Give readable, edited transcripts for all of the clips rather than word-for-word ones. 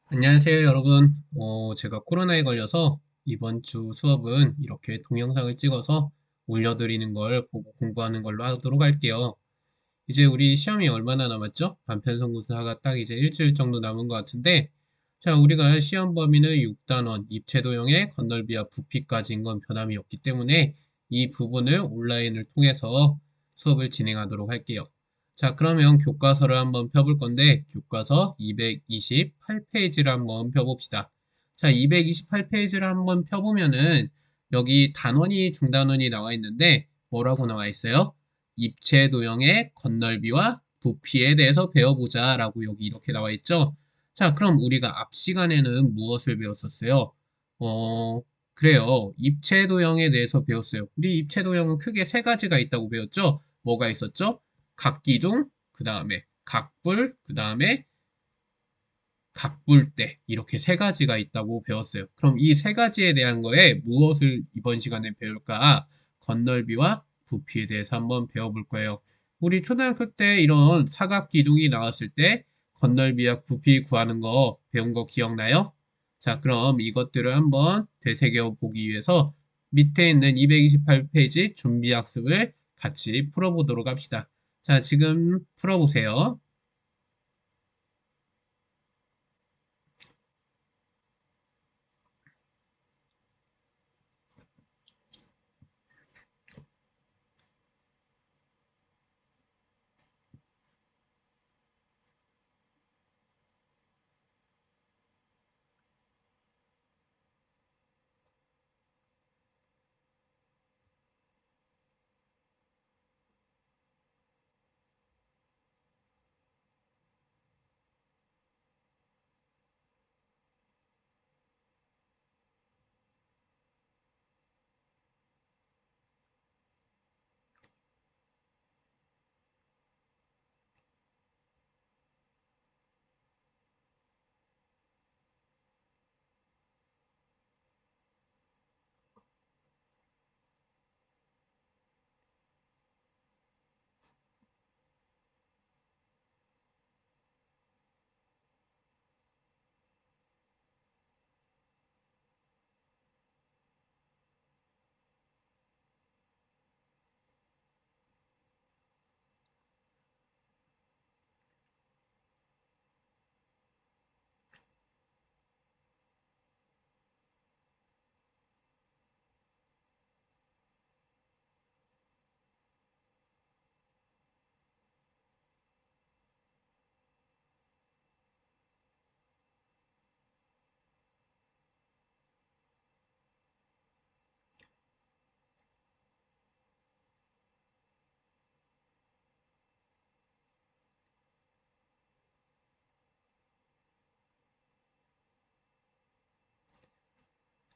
안녕하세요, 여러분. 제가 코로나에 걸려서 이번 주 수업은 이렇게 동영상을 찍어서 올려드리는 걸 보고 공부하는 걸로 하도록 할게요. 이제 우리 시험이 얼마나 남았죠? 단편성분사가 딱 이제 일주일 정도 남은 것 같은데, 자, 우리가 시험 범위는 6단원, 입체도형의 건널비와 부피까지인 건 변함이 없기 때문에 이 부분을 온라인을 통해서 수업을 진행하도록 할게요. 자, 그러면 교과서를 한번 펴볼 건데, 교과서 228페이지를 한번 펴봅시다. 자, 228페이지를 한번 펴보면은, 여기 단원이 중단원이 나와 있는데, 뭐라고 나와 있어요? 입체 도형의 건널비와 부피에 대해서 배워보자 라고 여기 이렇게 나와 있죠. 자, 그럼 우리가 앞 시간에는 무엇을 배웠었어요? 어, 그래요. 입체 도형에 대해서 배웠어요. 우리 입체 도형은 크게 세 가지가 있다고 배웠죠? 뭐가 있었죠? 각기둥, 그 다음에 각불, 그 다음에 각불대 이렇게 세 가지가 있다고 배웠어요. 그럼 이 세 가지에 대한 거에 무엇을 이번 시간에 배울까? 건널비와 부피에 대해서 한번 배워볼 거예요. 우리 초등학교 때 이런 사각기둥이 나왔을 때 건널비와 부피 구하는 거 배운 거 기억나요? 자, 그럼 이것들을 한번 되새겨 보기 위해서 밑에 있는 228페이지 준비학습을 같이 풀어보도록 합시다. 자, 지금 풀어보세요.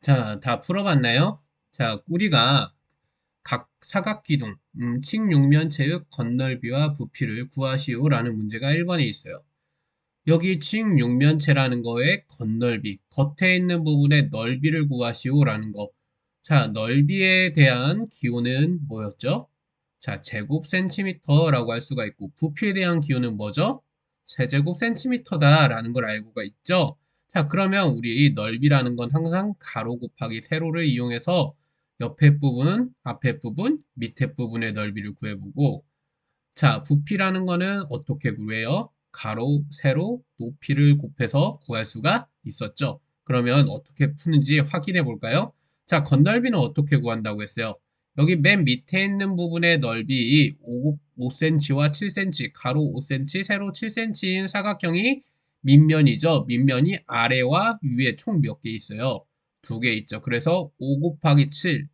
자, 다 풀어봤나요? 자, 우리가 각 사각기둥, 칙육면체의 건널비와 부피를 구하시오라는 문제가 1번에 있어요. 여기 칙육면체라는 거의 건널비, 겉에 있는 부분의 넓이를 구하시오라는 거. 자, 넓이에 대한 기호는 뭐였죠? 자, 제곱 센티미터라고 할 수가 있고, 부피에 대한 기호는 뭐죠? 세제곱 센티미터다라는 걸 알고가 있죠? 자, 그러면 우리 넓이라는 건 항상 가로 곱하기 세로를 이용해서 옆에 부분, 앞에 부분, 밑에 부분의 넓이를 구해보고, 자, 부피라는 거는 어떻게 구해요? 가로, 세로, 높이를 곱해서 구할 수가 있었죠. 그러면 어떻게 푸는지 확인해 볼까요? 자, 건널비는 어떻게 구한다고 했어요? 여기 맨 밑에 있는 부분의 넓이 5cm와 7cm, 가로 5cm, 세로 7cm인 사각형이 밑면이죠. 밑면이 아래와 위에 총 몇 개 있어요? 두 개 있죠. 그래서 5 곱하기 7,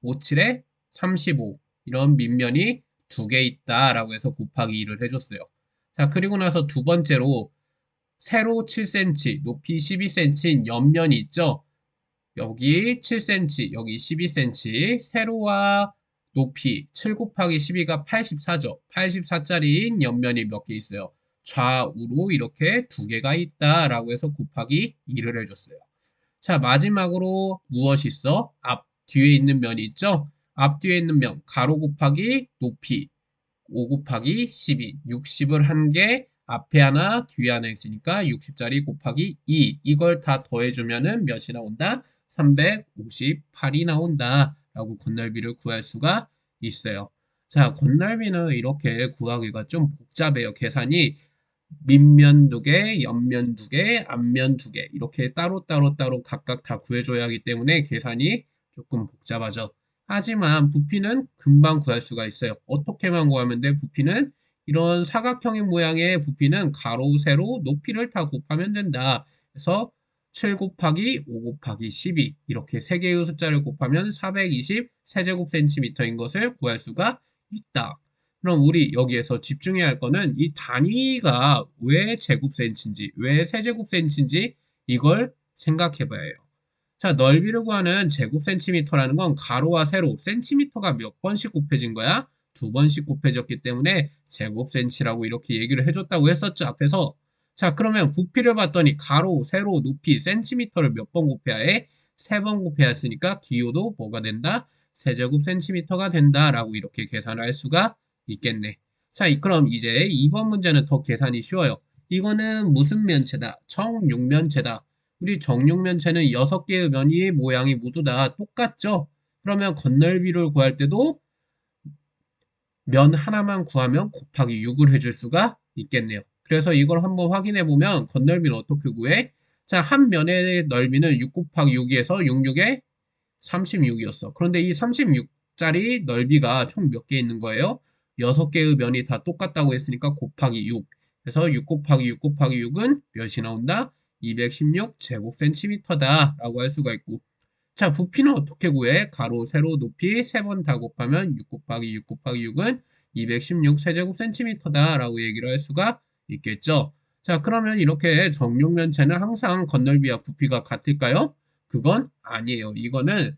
5, 7에 35 이런 밑면이 두 개 있다라고 해서 곱하기 2를 해줬어요. 자, 그리고 나서 두 번째로 세로 7cm, 높이 12cm인 옆면이 있죠. 여기 7cm, 여기 12cm, 세로와 높이 7 곱하기 12가 84죠. 84짜리인 옆면이 몇 개 있어요. 좌우로 이렇게 두 개가 있다라고 해서 곱하기 2를 해줬어요. 자, 마지막으로 무엇이 있어? 앞 뒤에 있는 면이 있죠? 앞 뒤에 있는 면, 가로 곱하기 높이, 5 곱하기 12, 60을 한 개 앞에 하나, 뒤에 하나 있으니까 60짜리 곱하기 2. 이걸 다 더해주면은 몇이 나온다? 358이 나온다. 라고 건널비를 구할 수가 있어요. 자, 건널비는 이렇게 구하기가 좀 복잡해요. 계산이 밑면 두 개, 옆면 두 개, 앞면 두 개. 이렇게 따로 각각 다 구해줘야 하기 때문에 계산이 조금 복잡하죠. 하지만 부피는 금방 구할 수가 있어요. 어떻게만 구하면 돼? 부피는 이런 사각형의 모양의 부피는 가로, 세로, 높이를 다 곱하면 된다. 그래서 7 곱하기 5 곱하기 12 이렇게 세 개의 숫자를 곱하면 420 세제곱센티미터인 것을 구할 수가 있다. 그럼 우리 여기에서 집중해야 할 거는 이 단위가 왜 제곱센치인지, 왜 세제곱센치인지 이걸 생각해 봐야 해요. 자, 넓이를 구하는 제곱센티미터라는 건 가로와 세로, 센티미터가 몇 번씩 곱해진 거야? 두 번씩 곱해졌기 때문에 제곱센치라고 이렇게 얘기를 해줬다고 했었죠, 앞에서. 자, 그러면 부피를 봤더니 가로, 세로, 높이, 센티미터를 몇 번 곱해야 해? 세 번 곱해야 했으니까 기호도 뭐가 된다? 세제곱센티미터가 된다라고 이렇게 계산을 할 수가 있겠네. 자, 그럼 이제 2번 문제는 더 계산이 쉬워요. 이거는 무슨 면체다? 정육면체다. 우리 정육면체는 6개의 면이 모양이 모두 다 똑같죠? 그러면 건널비를 구할 때도 면 하나만 구하면 곱하기 6을 해줄 수가 있겠네요. 그래서 이걸 한번 확인해 보면 건널비는 어떻게 구해? 자, 한 면의 넓이는 6 곱하기 6에서 6, 6에 36이었어. 그런데 이 36짜리 넓이가 총 몇 개 있는 거예요? 6개의 면이 다 똑같다고 했으니까 곱하기 6. 그래서 6 곱하기 6 곱하기 6은 몇이 나온다? 216 제곱센티미터다 라고 할 수가 있고 자, 부피는 어떻게 구해? 가로, 세로, 높이 세 번 다 곱하면 6 곱하기 6 곱하기 6은 216 세제곱센티미터다 라고 얘기를 할 수가 있겠죠. 자, 그러면 이렇게 정육면체는 항상 건널비와 부피가 같을까요? 그건 아니에요. 이거는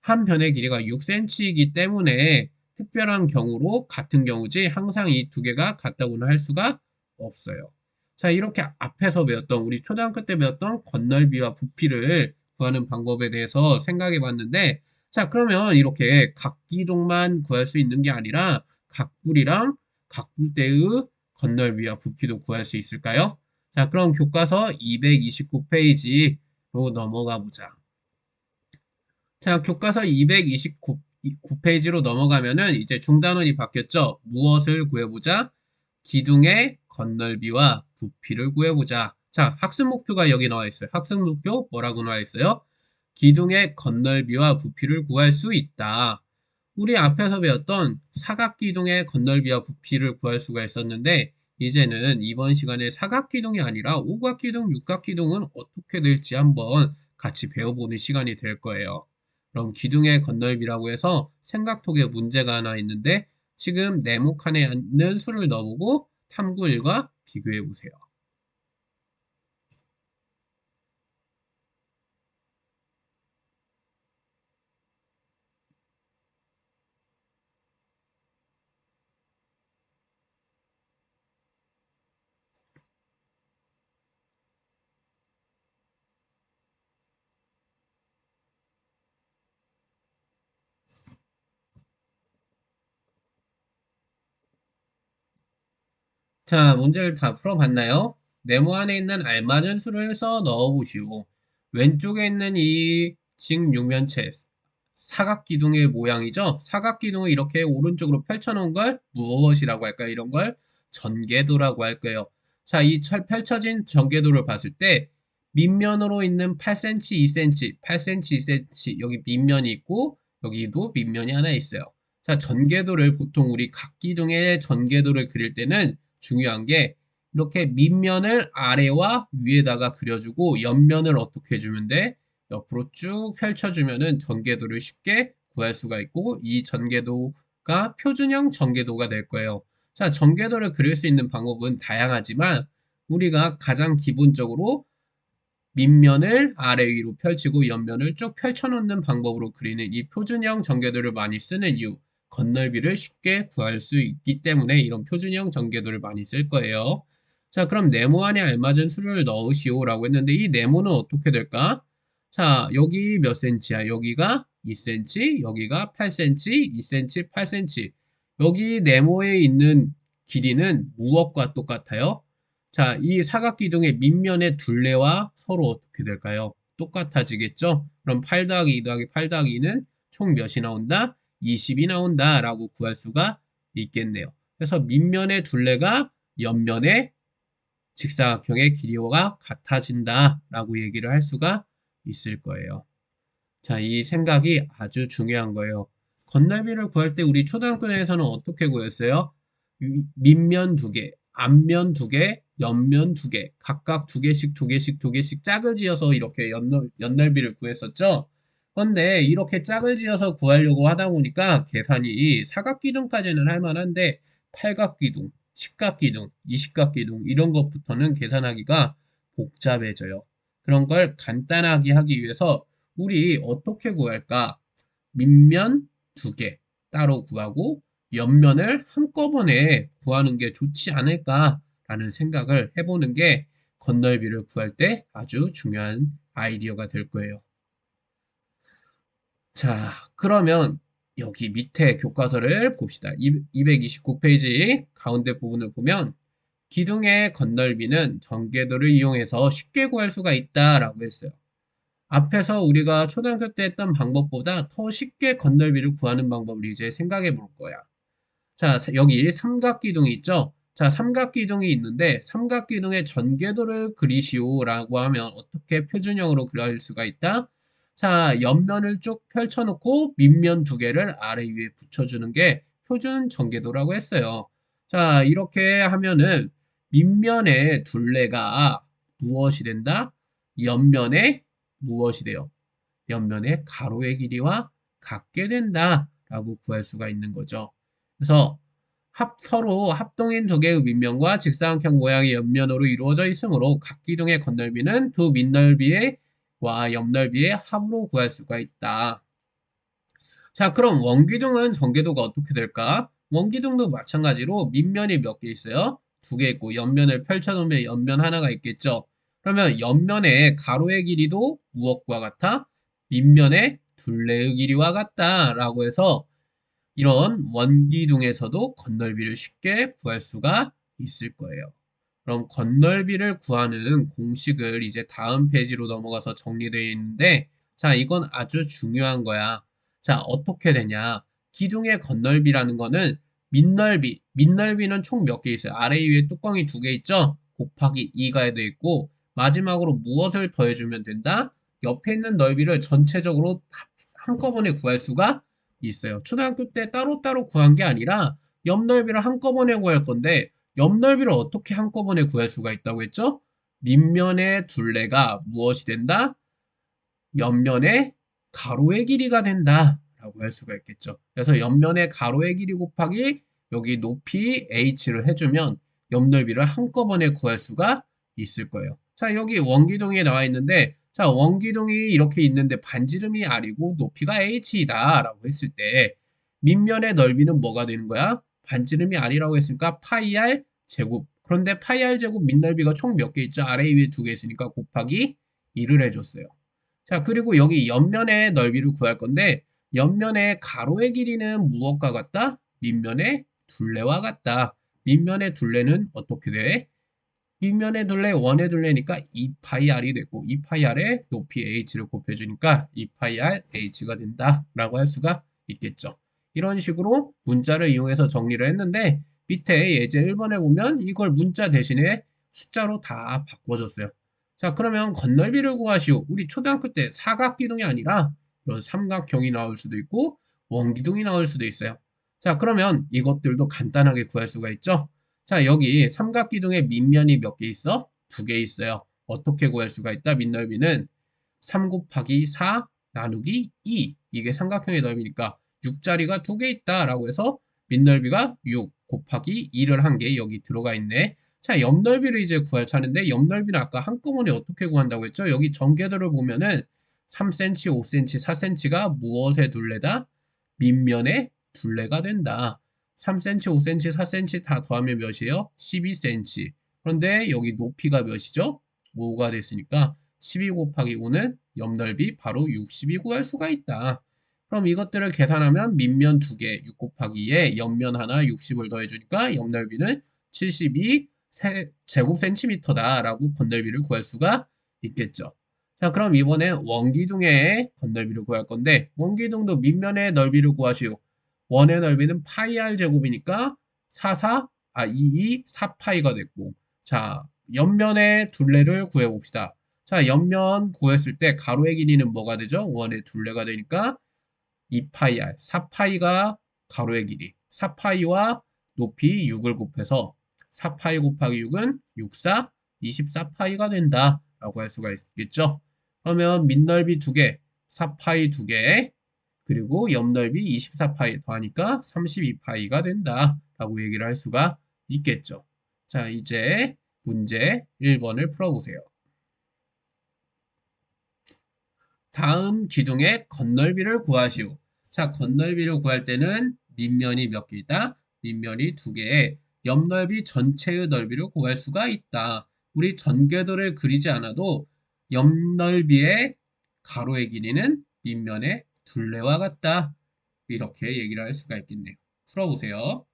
한 변의 길이가 6cm이기 때문에 특별한 경우로 같은 경우지 항상 이 두 개가 같다고는 할 수가 없어요. 자, 이렇게 앞에서 배웠던 우리 초등학교 때 배웠던 건널비와 부피를 구하는 방법에 대해서 생각해 봤는데 자, 그러면 이렇게 각기둥만 구할 수 있는 게 아니라 각불이랑 각불대의 건널비와 부피도 구할 수 있을까요? 자, 그럼 교과서 229페이지로 넘어가 보자. 자, 교과서 229페이지로 넘어가면은 이제 중단원이 바뀌었죠. 무엇을 구해보자? 기둥의 건널비와 부피를 구해보자. 자, 학습 목표가 여기 나와 있어요. 학습 목표 뭐라고 나와 있어요? 기둥의 건널비와 부피를 구할 수 있다. 우리 앞에서 배웠던 사각기둥의 건널비와 부피를 구할 수가 있었는데 이제는 이번 시간에 사각기둥이 아니라 오각기둥, 육각기둥은 어떻게 될지 한번 같이 배워보는 시간이 될 거예요. 그럼 기둥의 건널비라고 해서 생각톡에 문제가 하나 있는데 지금 네모칸에 있는 수를 넣어보고 탐구 1과 비교해 보세요. 자, 문제를 다 풀어봤나요? 네모 안에 있는 알맞은 수를 써 넣어보시오. 왼쪽에 있는 이 직육면체 사각기둥의 모양이죠? 사각기둥을 이렇게 오른쪽으로 펼쳐놓은 걸 무엇이라고 할까요? 이런 걸 전개도라고 할 거예요. 자, 이 펼쳐진 전개도를 봤을 때 밑면으로 있는 8cm, 2cm, 8cm, 2cm 여기 밑면이 있고 여기도 밑면이 하나 있어요. 자, 전개도를 보통 우리 각기둥의 전개도를 그릴 때는 중요한 게 이렇게 밑면을 아래와 위에다가 그려주고 옆면을 어떻게 해주면 돼? 옆으로 쭉 펼쳐주면은 전개도를 쉽게 구할 수가 있고 이 전개도가 표준형 전개도가 될 거예요. 자, 전개도를 그릴 수 있는 방법은 다양하지만 우리가 가장 기본적으로 밑면을 아래 위로 펼치고 옆면을 쭉 펼쳐놓는 방법으로 그리는 이 표준형 전개도를 많이 쓰는 이유 건널비를 쉽게 구할 수 있기 때문에 이런 표준형 전개도를 많이 쓸 거예요. 자, 그럼 네모 안에 알맞은 수를 넣으시오라고 했는데 이 네모는 어떻게 될까? 자, 여기 몇 cm야? 여기가 2cm, 여기가 8cm, 2cm, 8cm. 여기 네모에 있는 길이는 무엇과 똑같아요? 자, 이 사각기둥의 밑면의 둘레와 서로 어떻게 될까요? 똑같아지겠죠? 그럼 8 더하기 2 더하기 8 더하기 2는 총 몇이 나온다? 20이 나온다 라고 구할 수가 있겠네요. 그래서 밑면의 둘레가 옆면의 직사각형의 길이와 같아진다 라고 얘기를 할 수가 있을 거예요. 자, 이 생각이 아주 중요한 거예요. 건널비를 구할 때 우리 초등학교 내에서는 어떻게 구했어요? 밑면 두 개, 앞면 두 개, 옆면 두 개, 각각 두 개씩, 두 개씩, 두 개씩 짝을 지어서 이렇게 연넓이를 구했었죠? 그런데 이렇게 짝을 지어서 구하려고 하다 보니까 계산이 사각기둥까지는 할 만한데 팔각기둥, 십각기둥, 이십각기둥 이런 것부터는 계산하기가 복잡해져요. 그런 걸 간단하게 하기 위해서 우리 어떻게 구할까? 밑면 두 개 따로 구하고 옆면을 한꺼번에 구하는 게 좋지 않을까라는 생각을 해보는 게 건널비를 구할 때 아주 중요한 아이디어가 될 거예요. 자, 그러면 여기 밑에 교과서를 봅시다. 229페이지 가운데 부분을 보면 기둥의 건널비는 전개도를 이용해서 쉽게 구할 수가 있다라고 했어요. 앞에서 우리가 초등학교 때 했던 방법보다 더 쉽게 건널비를 구하는 방법을 이제 생각해 볼 거야. 자, 여기 삼각기둥이 있죠? 자, 삼각기둥이 있는데 삼각기둥의 전개도를 그리시오라고 하면 어떻게 표준형으로 그릴 수가 있다? 자, 옆면을 쭉 펼쳐놓고 밑면 두 개를 아래 위에 붙여주는 게 표준 전개도라고 했어요. 자, 이렇게 하면은 밑면의 둘레가 무엇이 된다? 옆면에 무엇이 돼요? 옆면의 가로의 길이와 같게 된다라고 구할 수가 있는 거죠. 그래서 서로 합동인 두 개의 밑면과 직사각형 모양의 옆면으로 이루어져 있으므로 각 기둥의 건널비는 두 밑넓이와 옆넓이의 합으로 구할 수가 있다. 자, 그럼 원기둥은 전개도가 어떻게 될까? 원기둥도 마찬가지로 밑면이 몇 개 있어요? 두 개 있고 옆면을 펼쳐놓으면 옆면 하나가 있겠죠. 그러면 옆면의 가로의 길이도 무엇과 같아? 밑면의 둘레의 길이와 같다라고 해서 이런 원기둥에서도 건널비를 쉽게 구할 수가 있을 거예요. 그럼 건널비를 구하는 공식을 이제 다음 페이지로 넘어가서 정리되어 있는데, 자, 이건 아주 중요한 거야. 자, 어떻게 되냐? 기둥의 건널비라는 거는 밑넓이는 총 몇 개 있어요? 아래 위에 뚜껑이 두 개 있죠? 곱하기 2가 되어 있고, 마지막으로 무엇을 더해주면 된다? 옆에 있는 넓이를 전체적으로 한꺼번에 구할 수가 있어요. 초등학교 때 따로따로 구한 게 아니라 옆 넓이를 한꺼번에 구할 건데 옆 넓이를 어떻게 한꺼번에 구할 수가 있다고 했죠? 밑면의 둘레가 무엇이 된다? 옆면의 가로의 길이가 된다 라고 할 수가 있겠죠. 그래서 옆면의 가로의 길이 곱하기 여기 높이 h를 해주면 옆 넓이를 한꺼번에 구할 수가 있을 거예요. 자, 여기 원기둥이 나와 있는데 자, 원기둥이 이렇게 있는데 반지름이 r이고 높이가 h이다 라고 했을 때 밑면의 넓이는 뭐가 되는 거야? 반지름이 r이라고 했으니까 파이 r 제곱. 그런데 파이 r 제곱 밑넓이가 총 몇 개 있죠? 아래 위에 두 개 있으니까 곱하기 2를 해줬어요. 자, 그리고 여기 옆면의 넓이를 구할 건데 옆면의 가로의 길이는 무엇과 같다? 밑면의 둘레와 같다. 밑면의 둘레는 어떻게 돼? 밑면의 둘레, 원의 둘레니까 2파이 r이 됐고 2파이 r에 높이 h를 곱해주니까 2파이 r h가 된다라고 할 수가 있겠죠. 이런 식으로 문자를 이용해서 정리를 했는데 밑에 예제 1번에 보면 이걸 문자 대신에 숫자로 다 바꿔줬어요. 자, 그러면 건널비를 구하시오. 우리 초등학교 때 사각기둥이 아니라 이런 삼각형이 나올 수도 있고 원기둥이 나올 수도 있어요. 자, 그러면 이것들도 간단하게 구할 수가 있죠. 자, 여기 삼각기둥의 밑면이 몇 개 있어? 두 개 있어요. 어떻게 구할 수가 있다? 밑넓이는 3 곱하기 4 나누기 2. 이게 삼각형의 넓이니까 6자리가 두 개 있다라고 해서 밑넓이가 6 곱하기 2를 한 게 여기 들어가 있네. 자, 옆넓이를 이제 구할 차례인데 옆넓이는 아까 한꺼번에 어떻게 구한다고 했죠? 여기 전개도를 보면은 3cm, 5cm, 4cm가 무엇의 둘레다? 밑면의 둘레가 된다. 3cm, 5cm, 4cm 다 더하면 몇이에요? 12cm. 그런데 여기 높이가 몇이죠? 5가 됐으니까 12 곱하기 5는 옆넓이 바로 60이 구할 수가 있다. 그럼 이것들을 계산하면 밑면 2개, 6 곱하기 2에 옆면 하나 60을 더해주니까 옆넓이는 72, 제곱 센티미터다라고 건널비를 구할 수가 있겠죠. 자, 그럼 이번에 원기둥의 건널비를 구할 건데 원기둥도 밑면의 넓이를 구하시오. 원의 넓이는 파이 r 제곱이니까 22, 4파이가 됐고 자, 옆면의 둘레를 구해봅시다. 자, 옆면 구했을 때 가로의 길이는 뭐가 되죠? 원의 둘레가 되니까 2파이 r, 4파이가 가로의 길이, 4파이와 높이 6을 곱해서 4파이 곱하기 6은 6, 4, 24파이가 된다 라고 할 수가 있겠죠. 그러면 밑넓이 2개, 4파이 2개, 그리고 옆넓이 24파이 더하니까 32파이가 된다 라고 얘기를 할 수가 있겠죠. 자, 이제 문제 1번을 풀어보세요. 다음 기둥의 건널비를 구하시오. 자, 건널비를 구할 때는 밑면이 몇 개 있다? 밑면이 2개에 옆넓이 전체의 넓이를 구할 수가 있다. 우리 전궤도를 그리지 않아도 옆넓이의 가로의 길이는 밑면의 둘레와 같다. 이렇게 얘기를 할 수가 있겠네요. 풀어보세요.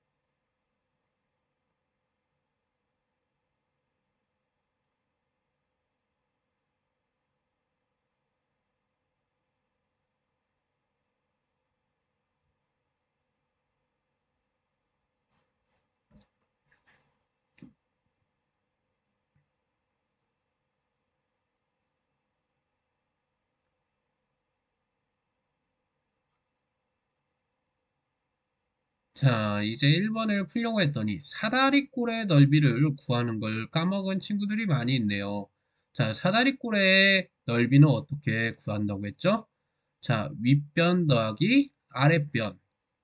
자, 이제 1번을 풀려고 했더니 사다리꼴의 넓이를 구하는 걸 까먹은 친구들이 많이 있네요. 자, 사다리꼴의 넓이는 어떻게 구한다고 했죠? 자, 윗변 더하기 아랫변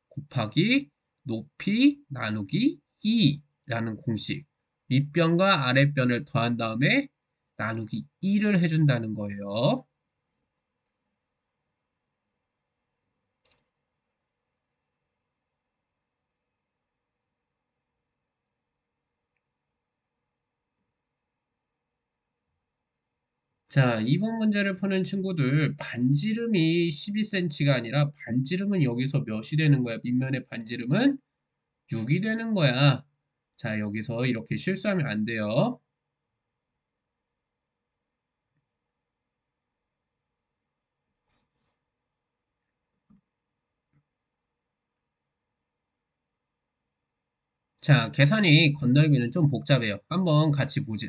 곱하기 높이 나누기 2라는 공식. 윗변과 아랫변을 더한 다음에 나누기 2를 해준다는 거예요. 자, 이번 문제를 푸는 친구들 반지름이 12cm가 아니라 반지름은 여기서 몇이 되는 거야? 밑면의 반지름은 6이 되는 거야. 자, 여기서 이렇게 실수하면 안 돼요. 자, 계산이 건널비는 좀 복잡해요. 한번 같이 보죠.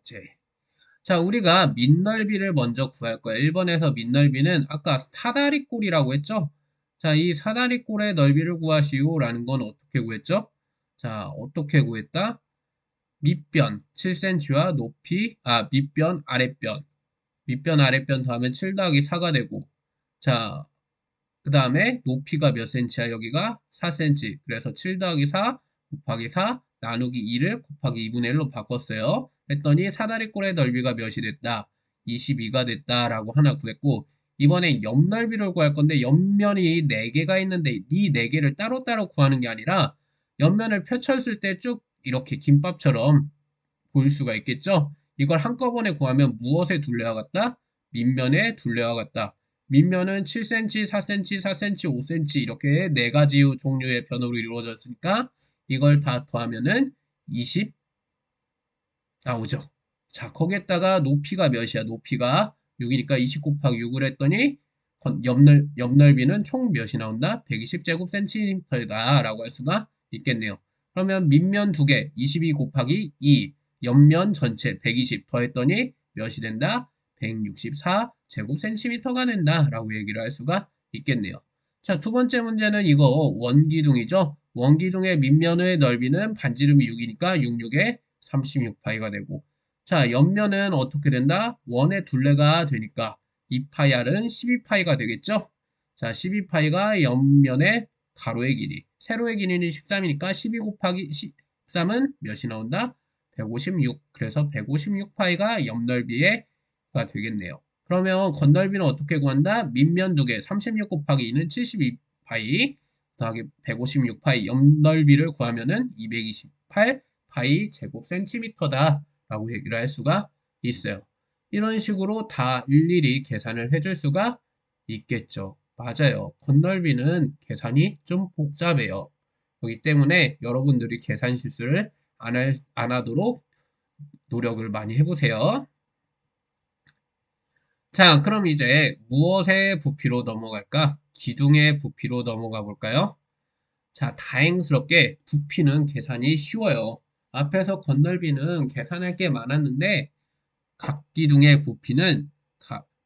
이제. 자, 우리가 밑넓이를 먼저 구할 거야. 1번에서 밑넓이는 아까 사다리꼴이라고 했죠? 자, 이 사다리꼴의 넓이를 구하시오 라는 건 어떻게 구했죠? 자, 어떻게 구했다? 밑변 7cm와 밑변 아랫변 윗변 아랫변 더하면 7 더하기 4가 되고 자, 그 다음에 높이가 몇 cm야? 여기가 4cm. 그래서 7 더하기 4 곱하기 4 나누기 2를 곱하기 2분의 1로 바꿨어요. 했더니 사다리꼴의 넓이가 몇이 됐다? 22가 됐다라고 하나 구했고 이번엔 옆넓이를 구할 건데 옆면이 4개가 있는데 이 4개를 따로따로 구하는 게 아니라 옆면을 펼쳤을 때 쭉 이렇게 김밥처럼 보일 수가 있겠죠? 이걸 한꺼번에 구하면 무엇의 둘레와 같다? 밑면의 둘레와 같다. 밑면은 7cm, 4cm, 4cm, 5cm 이렇게 네 가지 종류의 변으로 이루어졌으니까 이걸 다 더하면은 20 나오죠. 자, 거기에다가 높이가 몇이야? 높이가 6이니까 20 곱하기 6을 했더니 옆넓이는 총 몇이 나온다? 120제곱센티미터다 라고 할 수가 있겠네요. 그러면 밑면 2개, 22 곱하기 2, 옆면 전체 120 더했더니 몇이 된다? 164제곱센티미터가 된다 라고 얘기를 할 수가 있겠네요. 자, 두 번째 문제는 이거 원기둥이죠. 원기둥의 밑면의 넓이는 반지름이 6이니까 66에 36파이가 되고 자, 옆면은 어떻게 된다? 원의 둘레가 되니까 2파이r은 12파이가 되겠죠? 자, 12파이가 옆면의 가로의 길이. 세로의 길이는 13이니까 12 곱하기 13은 몇이 나온다? 156. 그래서 156파이가 옆넓이가 되겠네요. 그러면 건널비는 어떻게 구한다? 밑면 2개, 36 곱하기 2는 72파이 더하기 156파이 옆넓이를 구하면은 228 파이 제곱 센티미터다 라고 얘기를 할 수가 있어요. 이런 식으로 다 일일이 계산을 해줄 수가 있겠죠. 맞아요. 건널비는 계산이 좀 복잡해요. 그렇기 때문에 여러분들이 계산 실수를 안 하도록 노력을 많이 해보세요. 자, 그럼 이제 무엇의 부피로 넘어갈까? 기둥의 부피로 넘어가 볼까요? 자, 다행스럽게 부피는 계산이 쉬워요. 앞에서 건널비는 계산할 게 많았는데 각기둥의 부피는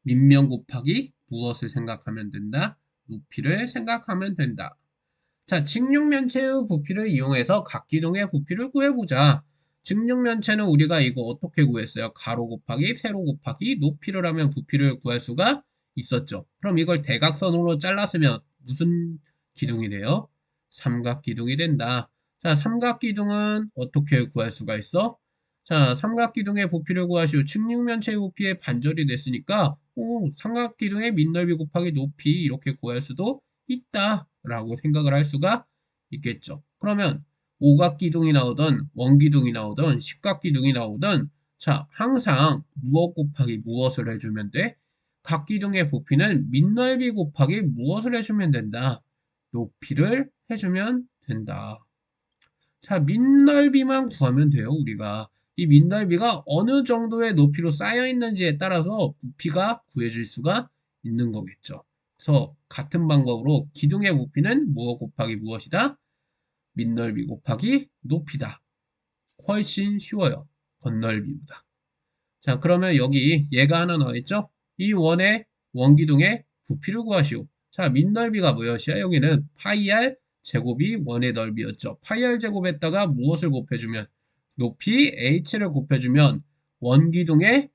밑면 곱하기 무엇을 생각하면 된다? 높이를 생각하면 된다. 자, 직육면체의 부피를 이용해서 각기둥의 부피를 구해보자. 직육면체는 우리가 이거 어떻게 구했어요? 가로 곱하기 세로 곱하기 높이를 하면 부피를 구할 수가 있었죠. 그럼 이걸 대각선으로 잘랐으면 무슨 기둥이 돼요? 삼각기둥이 된다. 자, 삼각기둥은 어떻게 구할 수가 있어? 자, 삼각기둥의 부피를 구하시오. 직육면체의 부피의 반절이 됐으니까 삼각기둥의 밑넓이 곱하기 높이 이렇게 구할 수도 있다라고 생각을 할 수가 있겠죠. 그러면 오각기둥이 나오던 원기둥이 나오던 십각기둥이 나오던 자, 항상 무엇 곱하기 무엇을 해주면 돼? 각기둥의 부피는 밑넓이 곱하기 무엇을 해주면 된다. 높이를 해주면 된다. 자, 밑넓이만 구하면 돼요, 우리가. 이 밑넓이가 어느 정도의 높이로 쌓여 있는지에 따라서 부피가 구해질 수가 있는 거겠죠. 그래서 같은 방법으로 기둥의 부피는 무엇 곱하기 무엇이다? 밑넓이 곱하기 높이다. 훨씬 쉬워요. 건넓이보다. 자, 그러면 여기 얘가 하나 나와있죠? 이 원의 원기둥의 부피를 구하시오. 자, 밑넓이가 무엇이야? 여기는 파이 r 제곱이 원의 넓이였죠. 파이 r 제곱에다가 무엇을 곱해주면 높이 h를 곱해주면 원기둥의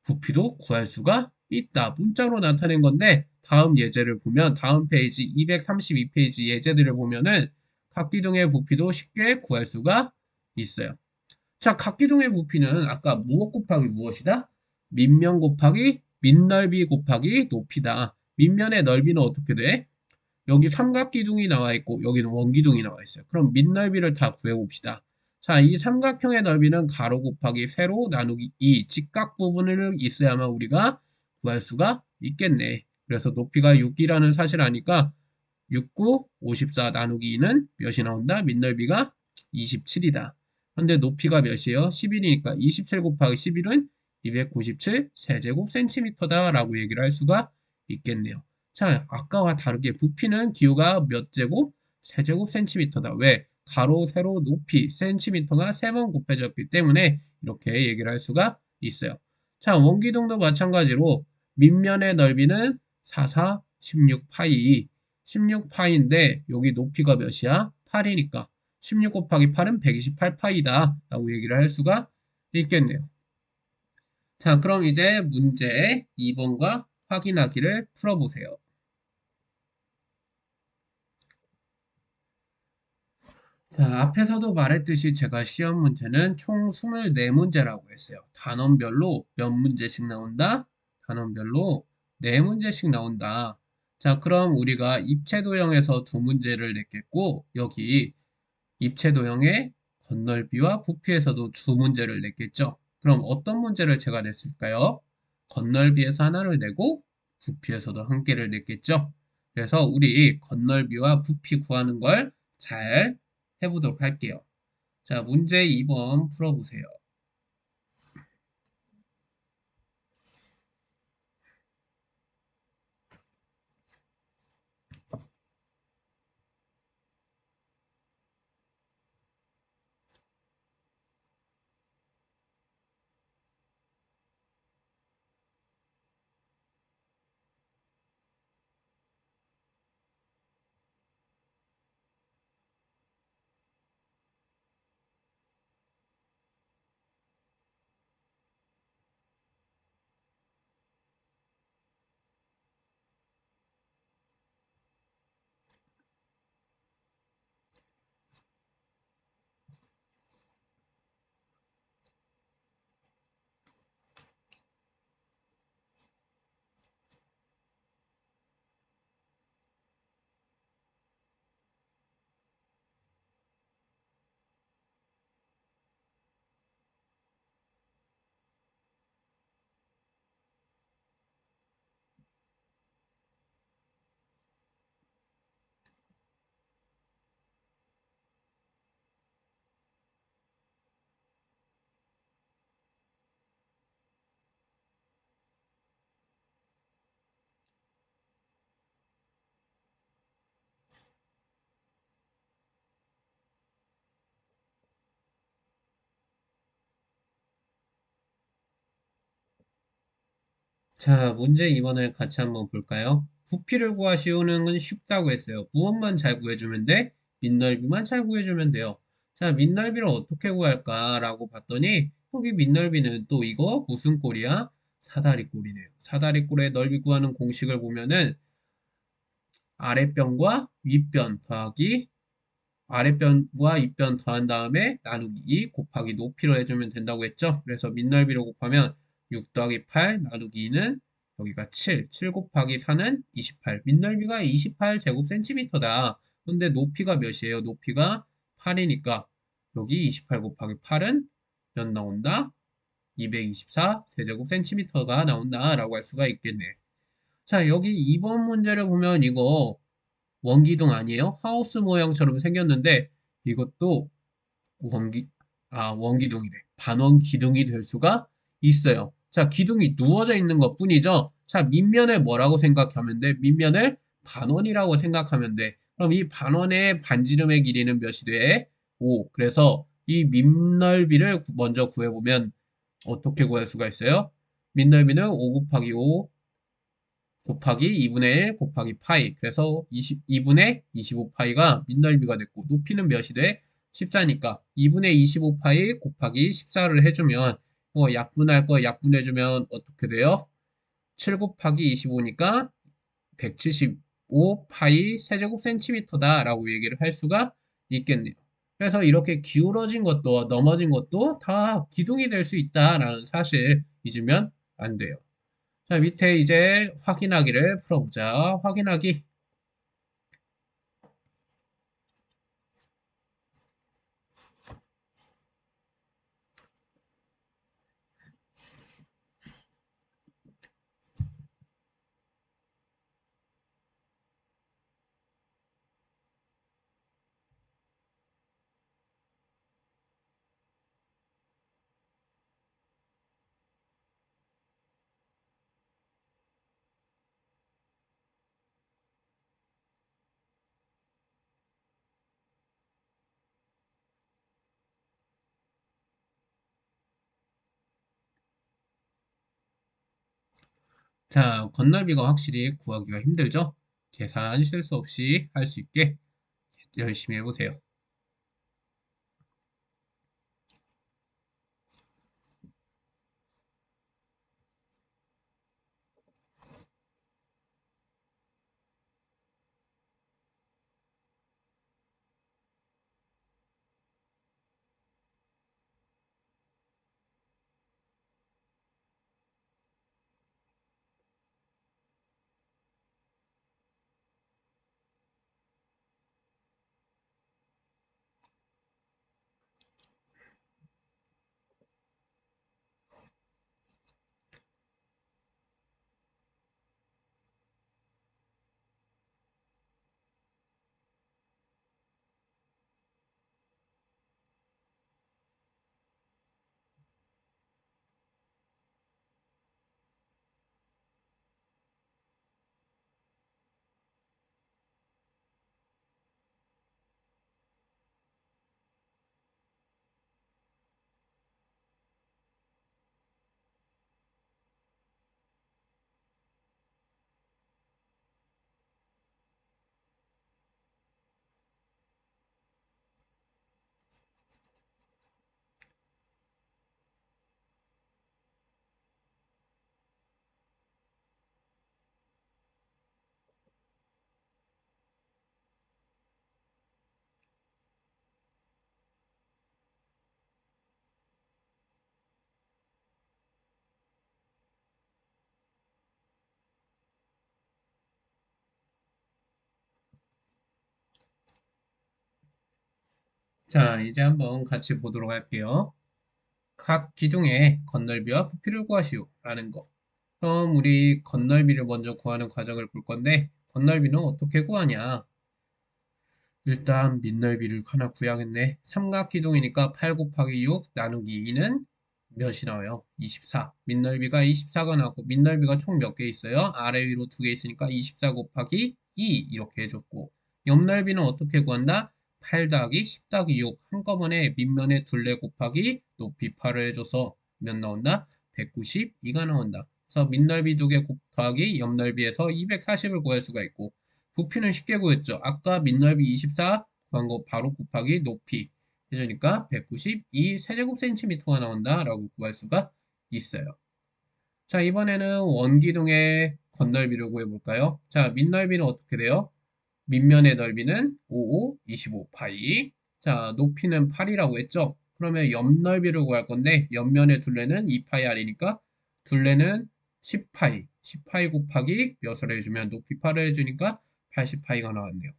부피도 구할 수가 있다. 문자로 나타낸 건데 다음 예제를 보면 다음 페이지 232페이지 예제들을 보면은 각기둥의 부피도 쉽게 구할 수가 있어요. 자, 각기둥의 부피는 아까 무엇 곱하기 무엇이다? 밑면 곱하기 밑넓이 곱하기 높이다. 밑면의 넓이는 어떻게 돼? 여기 삼각기둥이 나와 있고 여기는 원기둥이 나와 있어요. 그럼 밑넓이를 다 구해봅시다. 자, 이 삼각형의 넓이는 가로 곱하기 세로 나누기 2 직각 부분을 있어야만 우리가 구할 수가 있겠네. 그래서 높이가 6이라는 사실 아니까 6, 9, 54 나누기 2는 몇이 나온다? 밑넓이가 27이다. 근데 높이가 몇이에요? 11이니까 27 곱하기 11은 297 세제곱 센티미터다 라고 얘기를 할 수가 있겠네요. 자, 아까와 다르게 부피는 기호가 몇 제곱? 세제곱 센티미터다. 왜? 가로, 세로, 높이, 센티미터가 3번 곱해졌기 때문에 이렇게 얘기를 할 수가 있어요. 자, 원기둥도 마찬가지로 밑면의 넓이는 4, 4, 16파이 16파인데 여기 높이가 몇이야? 8이니까 16 곱하기 8은 128파이다 라고 얘기를 할 수가 있겠네요. 자, 그럼 이제 문제 2번과 확인하기를 풀어보세요. 자, 앞에서도 말했듯이 제가 시험 문제는 총 24문제라고 했어요. 단원별로 몇 문제씩 나온다? 단원별로 4문제씩 나온다. 자, 그럼 우리가 입체도형에서 2문제를 냈겠고 여기 입체도형의 건널비와 부피에서도 2문제를 냈겠죠. 그럼 어떤 문제를 제가 냈을까요? 건널비에서 하나를 내고 부피에서도 한 개를 냈겠죠. 그래서 우리 건널비와 부피 구하는 걸 잘 해보도록 할게요. 자, 문제 2번 풀어보세요. 자, 문제 2번을 같이 한번 볼까요? 부피를 구하시오는 건 쉽다고 했어요. 무엇만 잘 구해주면 돼? 밑넓이만 잘 구해주면 돼요. 자, 밑넓이를 어떻게 구할까라고 봤더니 여기 밑넓이는 또 이거 무슨 꼴이야? 사다리꼴이네요. 사다리꼴의 넓이 구하는 공식을 보면은 아랫변과 윗변 더하기 아랫변과 윗변 더한 다음에 나누기 2 곱하기 높이로 해주면 된다고 했죠. 그래서 밑넓이를 곱하면 6 더하기 8 나누기 2는 여기가 7, 7 곱하기 4는 28. 밑넓이가 28 제곱센티미터다. 근데 높이가 몇이에요? 높이가 8이니까 여기 28 곱하기 8은 몇 나온다? 224 세제곱센티미터가 나온다라고 할 수가 있겠네. 자, 여기 2번 문제를 보면 이거 원기둥 아니에요? 하우스 모양처럼 생겼는데 이것도 원기, 원기둥이래. 반원 기둥이 될 수가 있어요. 자, 기둥이 누워져 있는 것 뿐이죠. 자, 밑면을 뭐라고 생각하면 돼? 밑면을 반원이라고 생각하면 돼. 그럼 이 반원의 반지름의 길이는 몇이 돼? 5. 그래서 이 밑넓이를 먼저 구해보면 어떻게 구할 수가 있어요? 밑넓이는 5 곱하기 5 곱하기 2분의 1 곱하기 파이. 그래서 2분의 25파이가 밑넓이가 됐고 높이는 몇이 돼? 14니까 2분의 25파이 곱하기 14를 해주면 약분할 거 약분해주면 어떻게 돼요? 7 곱하기 25니까 175 파이 세제곱 센티미터다 라고 얘기를 할 수가 있겠네요. 그래서 이렇게 기울어진 것도 넘어진 것도 다 기둥이 될 수 있다라는 사실 잊으면 안 돼요. 자, 밑에 이제 확인하기를 풀어보자. 확인하기. 자, 건널비가 확실히 구하기가 힘들죠? 계산 실수 없이 할 수 있게 열심히 해보세요. 자, 이제 한번 같이 보도록 할게요. 각 기둥의 건널비와 부피를 구하시오 라는 거. 그럼 우리 건널비를 먼저 구하는 과정을 볼 건데 건널비는 어떻게 구하냐? 일단 밑넓이를 하나 구해야겠네. 삼각기둥이니까 8 곱하기 6 나누기 2는 몇이 나와요? 24. 밑넓이가 24가 나오고 밑넓이가 총 몇 개 있어요? 아래 위로 두 개 있으니까 24 곱하기 2 이렇게 해줬고 옆넓이는 어떻게 구한다? 8 더하기 10 더하기 6 한꺼번에 밑면에 둘레 곱하기 높이 8을 해줘서 몇 나온다? 192가 나온다. 그래서 밑넓이 2개 곱하기 옆넓이에서 240을 구할 수가 있고 부피는 쉽게 구했죠. 아까 밑넓이 24 구한 거 바로 곱하기 높이 해주니까 192 세제곱센티미터가 나온다라고 구할 수가 있어요. 자, 이번에는 원기둥의 건널비를 구해볼까요? 자, 밑넓이는 어떻게 돼요? 밑면의 넓이는 55, 25 파이. 자, 높이는 8이라고 했죠? 그러면 옆넓이를 구할 건데 옆면의 둘레는 2파이 R이니까 둘레는 10파이. 10파이 곱하기 몇을 해주면 높이 8을 해주니까 80파이가 나왔네요.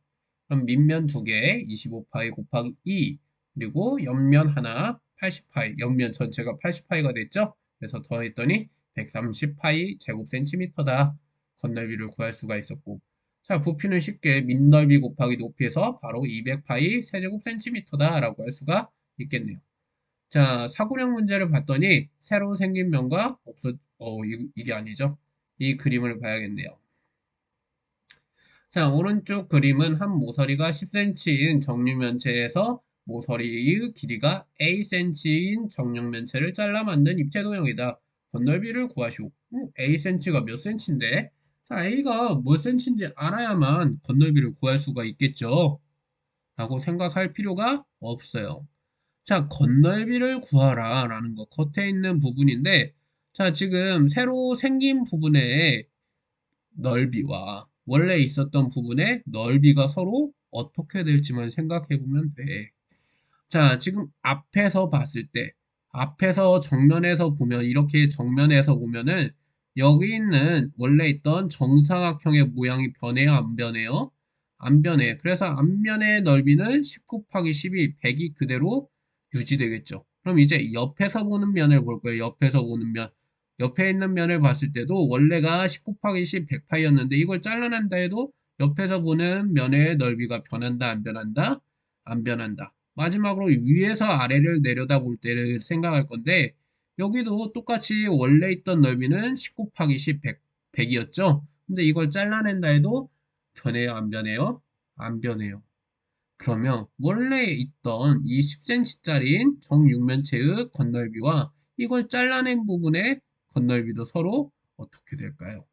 그럼 밑면 2개 25파이 곱하기 2 그리고 옆면 하나 80파이. 옆면 전체가 80파이가 됐죠? 그래서 더했더니 130파이 제곱센티미터다. 건널비를 구할 수가 있었고 자, 부피는 쉽게 밑넓이 곱하기 높이에서 바로 200파이 세제곱센티미터다 라고 할 수가 있겠네요. 자, 사고력 문제를 봤더니 새로 생긴 면과 이게 아니죠. 이 그림을 봐야겠네요. 자, 오른쪽 그림은 한 모서리가 10cm인 정육면체에서 모서리의 길이가 Acm인 정육면체를 잘라 만든 입체 도형이다. 건널비를 구하시오. Acm가 몇 cm인데? 자, A가 몇 cm인지 알아야만 건널비를 구할 수가 있겠죠. 라고 생각할 필요가 없어요. 자, 건널비를 구하라 라는 거 겉에 있는 부분인데 자, 지금 새로 생긴 부분에 넓이와 원래 있었던 부분의 넓이가 서로 어떻게 될지만 생각해 보면 돼. 자, 지금 앞에서 봤을 때, 앞에서 정면에서 보면, 이렇게 정면에서 보면은 여기 있는 원래 있던 정사각형의 모양이 변해요, 안 변해요? 안 변해. 그래서 앞면의 넓이는 10 곱하기 12, 100이 그대로 유지되겠죠. 그럼 이제 옆에서 보는 면을 볼 거예요. 옆에서 보는 면. 옆에 있는 면을 봤을 때도 원래가 10 곱하기 10, 100파이였는데 이걸 잘라낸다 해도 옆에서 보는 면의 넓이가 변한다, 안 변한다? 안 변한다. 마지막으로 위에서 아래를 내려다볼 때를 생각할 건데 여기도 똑같이 원래 있던 넓이는 10 곱하기 10, 100이었죠? 근데 이걸 잘라낸다 해도 변해요, 안 변해요? 안 변해요. 그러면 원래 있던 이 10cm짜리인 정육면체의 건널비와 이걸 잘라낸 부분의 건널비도 서로 어떻게 될까요?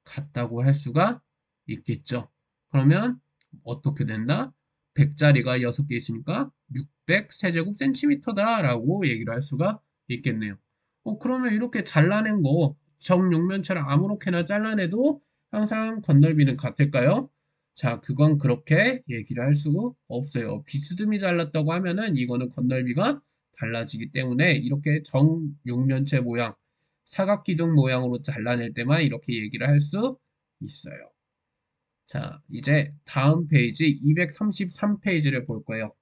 같다고 할 수가 있겠죠. 그러면 어떻게 된다? 100짜리가 6개 있으니까 600 세제곱 센티미터다라고 얘기를 할 수가 있겠네요. 그러면 이렇게 잘라낸 거 정육면체를 아무렇게나 잘라내도 항상 건널비는 같을까요? 자, 그건 그렇게 얘기를 할 수가 없어요. 비스듬히 잘랐다고 하면은 이거는 건널비가 달라지기 때문에 이렇게 정육면체 모양, 사각기둥 모양으로 잘라낼 때만 이렇게 얘기를 할 수 있어요. 자, 이제 다음 페이지 233페이지를 볼 거예요.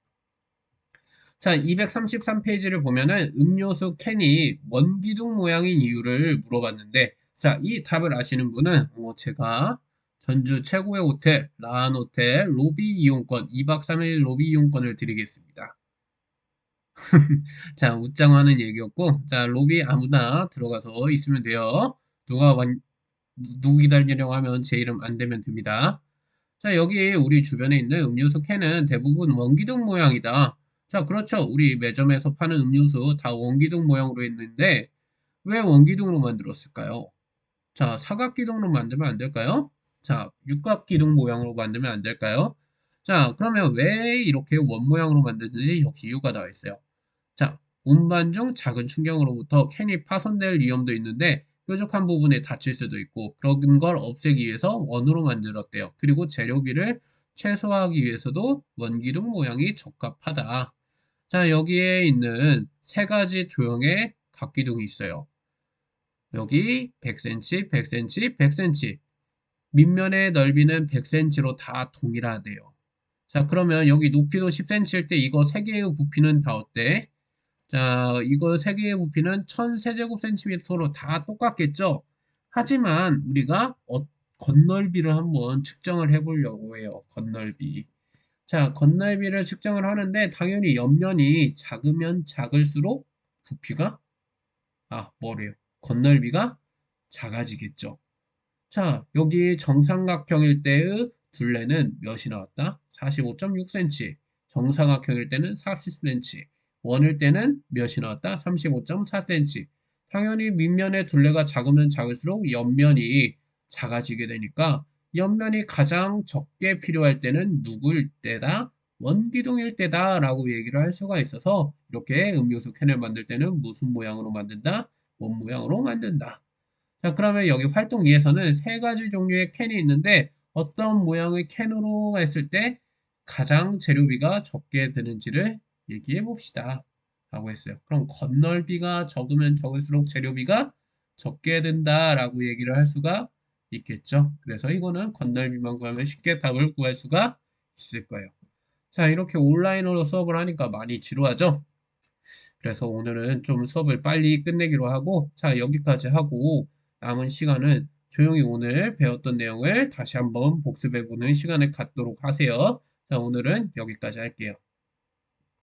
자, 233페이지를 보면은 음료수 캔이 원기둥 모양인 이유를 물어봤는데, 자, 이 답을 아시는 분은 제가 전주 최고의 호텔, 라한 호텔 로비 이용권, 2박 3일 로비 이용권을 드리겠습니다. 자, 웃장하는 얘기였고, 자, 로비 아무나 들어가서 있으면 돼요. 누구 기다리려고 하면 제 이름 안 되면 됩니다. 자, 여기 우리 주변에 있는 음료수 캔은 대부분 원기둥 모양이다. 자, 그렇죠. 우리 매점에서 파는 음료수 다 원기둥 모양으로 있는데, 왜 원기둥으로 만들었을까요? 자, 사각기둥으로 만들면 안 될까요? 자, 육각기둥 모양으로 만들면 안 될까요? 자, 그러면 왜 이렇게 원 모양으로 만드는지 여기 이유가 나와 있어요. 자, 운반 중 작은 충격으로부터 캔이 파손될 위험도 있는데 뾰족한 부분에 다칠 수도 있고 그런 걸 없애기 위해서 원으로 만들었대요. 그리고 재료비를 최소화하기 위해서도 원기둥 모양이 적합하다. 자, 여기에 있는 세 가지 도형의 각기둥이 있어요. 여기 100cm, 100cm, 100cm. 밑면의 넓이는 100cm로 다 동일하대요. 자, 그러면 여기 높이도 10cm일 때 이거 세 개의 부피는 다 어때? 자, 이거 세 개의 부피는 1000세제곱센티미터로 다 똑같겠죠? 하지만 우리가 건널비를 한번 측정을 해보려고 해요. 건널비. 자, 건널비를 측정을 하는데 당연히 옆면이 작으면 작을수록 부피가 뭐래요? 건널비가 작아지겠죠. 자, 여기 정삼각형일 때의 둘레는 몇이 나왔다? 45.6cm. 정사각형일 때는 40cm. 원일 때는 몇이 나왔다? 35.4cm. 당연히 밑면의 둘레가 작으면 작을수록 옆면이 작아지게 되니까 옆면이 가장 적게 필요할 때는 누구일 때다? 원기둥일 때다 라고 얘기를 할 수가 있어서 이렇게 음료수 캔을 만들 때는 무슨 모양으로 만든다? 원 모양으로 만든다. 자, 그러면 여기 활동 2에서는 세 가지 종류의 캔이 있는데 어떤 모양의 캔으로 했을 때 가장 재료비가 적게 드는지를 얘기해 봅시다. 라고 했어요. 그럼 건널비가 적으면 적을수록 재료비가 적게 든다라고 얘기를 할 수가 있겠죠. 그래서 이거는 건널비만 구하면 쉽게 답을 구할 수가 있을 거예요. 자, 이렇게 온라인으로 수업을 하니까 많이 지루하죠? 그래서 오늘은 좀 수업을 빨리 끝내기로 하고, 자, 여기까지 하고 남은 시간은 조용히 오늘 배웠던 내용을 다시 한번 복습해보는 시간을 갖도록 하세요. 자, 오늘은 여기까지 할게요.